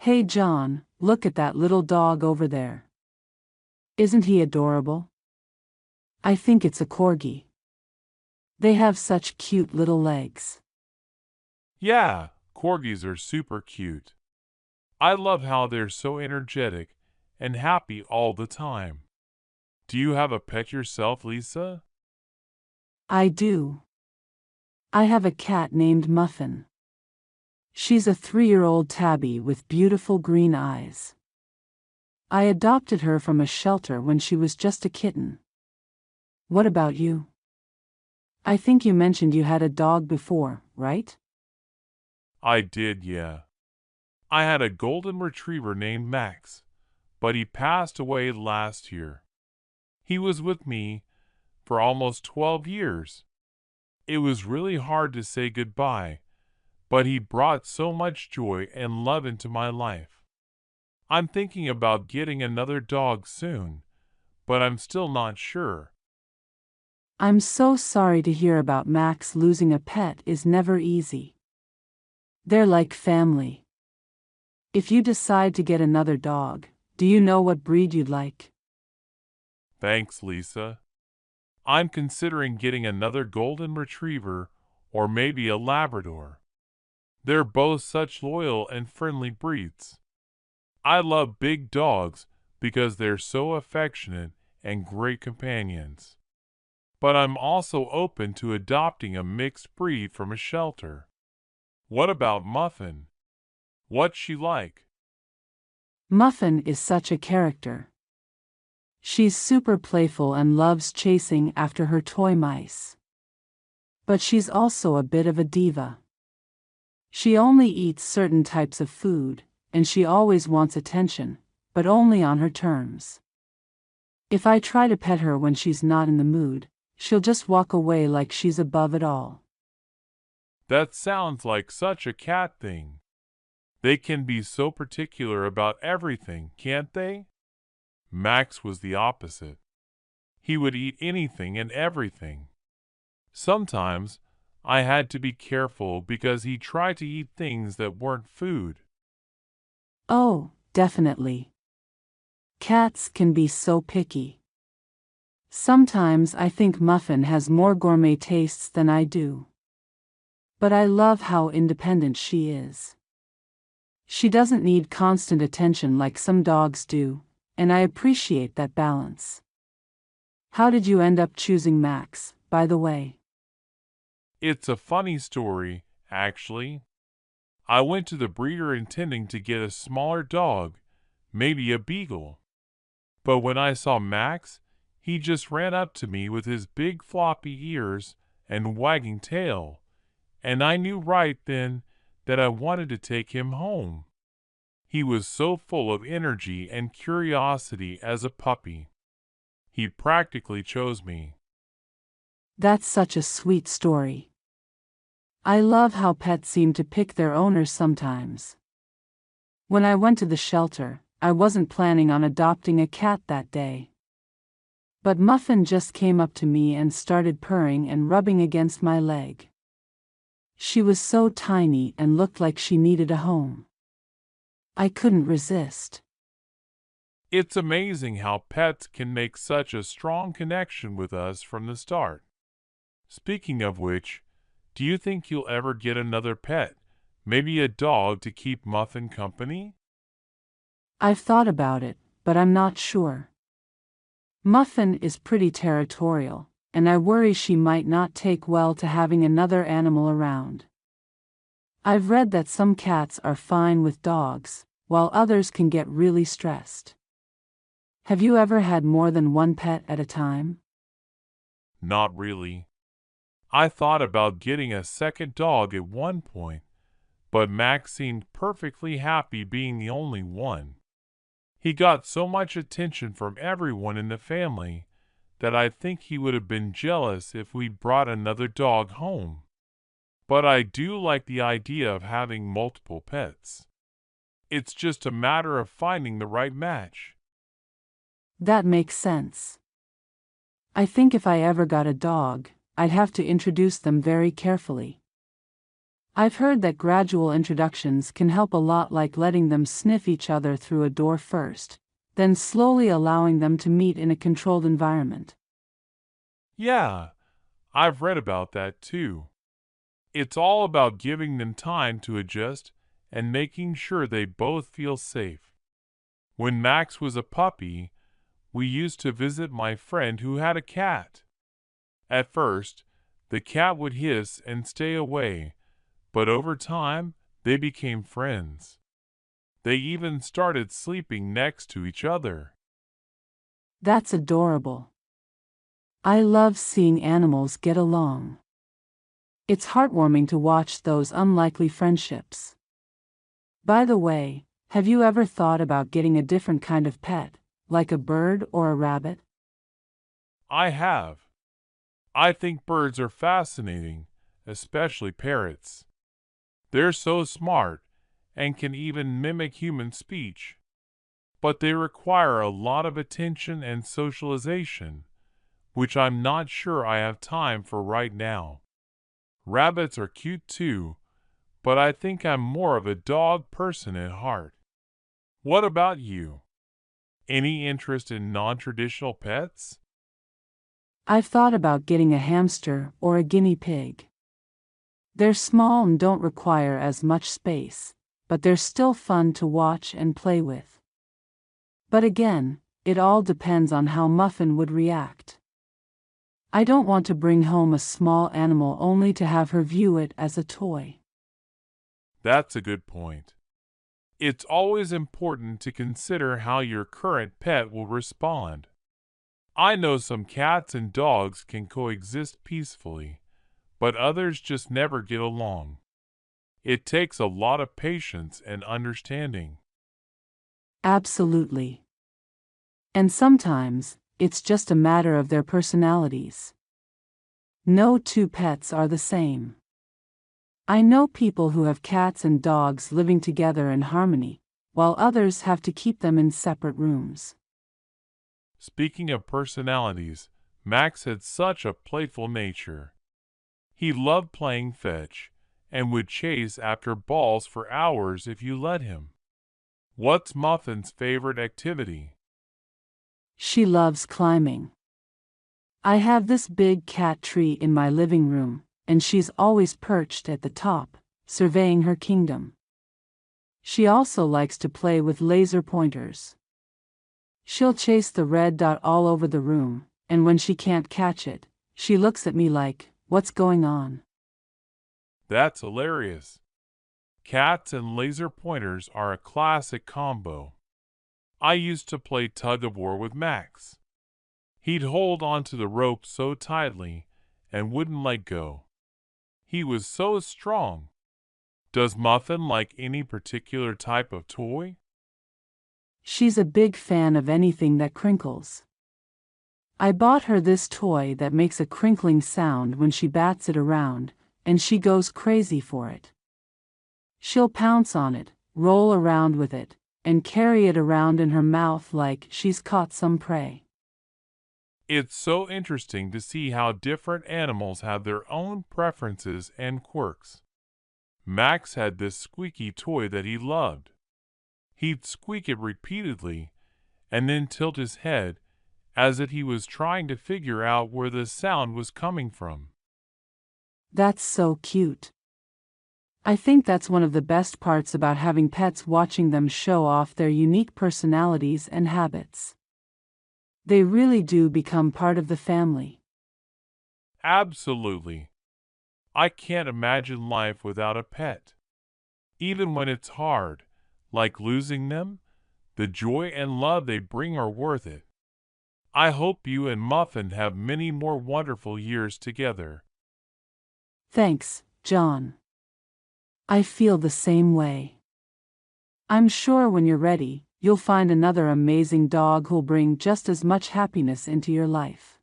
Hey John, look at that little dog over there. Isn't he adorable? I think it's a corgi. They have such cute little legs. Yeah, corgis are super cute. I love how they're so energetic and happy all the time. Do you have a pet yourself, Lisa? I do. I have a cat named Muffin. She's a 3-year-old tabby with beautiful green eyes. I adopted her from a shelter when she was just a kitten. What about you? I think you mentioned you had a dog before, right? I did, yeah. I had a golden retriever named Max, but he passed away last year. He was with me for almost 12 years. It was really hard to say goodbye, but he brought so much joy and love into my life. I'm thinking about getting another dog soon, but I'm still not sure. I'm so sorry to hear about Max. Losing a pet is never easy. They're like family. If you decide to get another dog, do you know what breed you'd like? Thanks, Lisa. I'm considering getting another golden retriever or maybe a Labrador. They're both such loyal and friendly breeds. I love big dogs because they're so affectionate and great companions. But I'm also open to adopting a mixed breed from a shelter. What about Muffin? What's she like? Muffin is such a character. She's super playful and loves chasing after her toy mice. But she's also a bit of a diva. She only eats certain types of food, and she always wants attention, but only on her terms. If I try to pet her when she's not in the mood, she'll just walk away like she's above it all. That sounds like such a cat thing. They can be so particular about everything, can't they? Max was the opposite. He would eat anything and everything. Sometimes I had to be careful because he tried to eat things that weren't food. Oh, definitely. Cats can be so picky. Sometimes I think Muffin has more gourmet tastes than I do. But I love how independent she is. She doesn't need constant attention like some dogs do, and I appreciate that balance. How did you end up choosing Max, by the way? It's a funny story, actually. I went to the breeder intending to get a smaller dog, maybe a beagle. But when I saw Max, he just ran up to me with his big floppy ears and wagging tail, and I knew right then that I wanted to take him home. He was so full of energy and curiosity as a puppy. He practically chose me. That's such a sweet story. I love how pets seem to pick their owners sometimes. When I went to the shelter, I wasn't planning on adopting a cat that day. But Muffin just came up to me and started purring and rubbing against my leg. She was so tiny and looked like she needed a home. I couldn't resist. It's amazing how pets can make such a strong connection with us from the start. Speaking of which, do you think you'll ever get another pet? Maybe a dog to keep Muffin company? I've thought about it, but I'm not sure. Muffin is pretty territorial, and I worry she might not take well to having another animal around. I've read that some cats are fine with dogs, while others can get really stressed. Have you ever had more than one pet at a time? Not really. I thought about getting a second dog at one point, but Max seemed perfectly happy being the only one. He got so much attention from everyone in the family that I think he would have been jealous if we brought another dog home. But I do like the idea of having multiple pets. It's just a matter of finding the right match. That makes sense. I think if I ever got a dog, I'd have to introduce them very carefully. I've heard that gradual introductions can help a lot, like letting them sniff each other through a door first, then slowly allowing them to meet in a controlled environment. Yeah, I've read about that too. It's all about giving them time to adjust and making sure they both feel safe. When Max was a puppy, we used to visit my friend who had a cat. At first, the cat would hiss and stay away, but over time, they became friends. They even started sleeping next to each other. That's adorable. I love seeing animals get along. It's heartwarming to watch those unlikely friendships. By the way, have you ever thought about getting a different kind of pet, like a bird or a rabbit? I have. I think birds are fascinating, especially parrots. They're so smart and can even mimic human speech, but they require a lot of attention and socialization, which I'm not sure I have time for right now. Rabbits are cute too, but I think I'm more of a dog person at heart. What about you? Any interest in non-traditional pets? I've thought about getting a hamster or a guinea pig. They're small and don't require as much space, but they're still fun to watch and play with. But again, it all depends on how Muffin would react. I don't want to bring home a small animal only to have her view it as a toy. That's a good point. It's always important to consider how your current pet will respond. I know some cats and dogs can coexist peacefully, but others just never get along. It takes a lot of patience and understanding. Absolutely. And sometimes, it's just a matter of their personalities. No two pets are the same. I know people who have cats and dogs living together in harmony, while others have to keep them in separate rooms. Speaking of personalities, Max had such a playful nature. He loved playing fetch and would chase after balls for hours if you let him. What's Muffin's favorite activity? She loves climbing. I have this big cat tree in my living room, and she's always perched at the top, surveying her kingdom. She also likes to play with laser pointers. She'll chase the red dot all over the room, and when she can't catch it, she looks at me like, "What's going on?" That's hilarious. Cats and laser pointers are a classic combo. I used to play tug of war with Max. He'd hold onto the rope so tightly and wouldn't let go. He was so strong. Does Muffin like any particular type of toy? She's a big fan of anything that crinkles. I bought her this toy that makes a crinkling sound when she bats it around, and she goes crazy for it. She'll pounce on it, roll around with it, and carry it around in her mouth like she's caught some prey. It's so interesting to see how different animals have their own preferences and quirks. Max had this squeaky toy that he loved. He'd squeak it repeatedly and then tilt his head as if he was trying to figure out where the sound was coming from. That's so cute. I think that's one of the best parts about having pets, watching them show off their unique personalities and habits. They really do become part of the family. Absolutely. I can't imagine life without a pet. Even when it's hard, like losing them, the joy and love they bring are worth it. I hope you and Muffin have many more wonderful years together. Thanks, John. I feel the same way. I'm sure when you're ready, you'll find another amazing dog who'll bring just as much happiness into your life.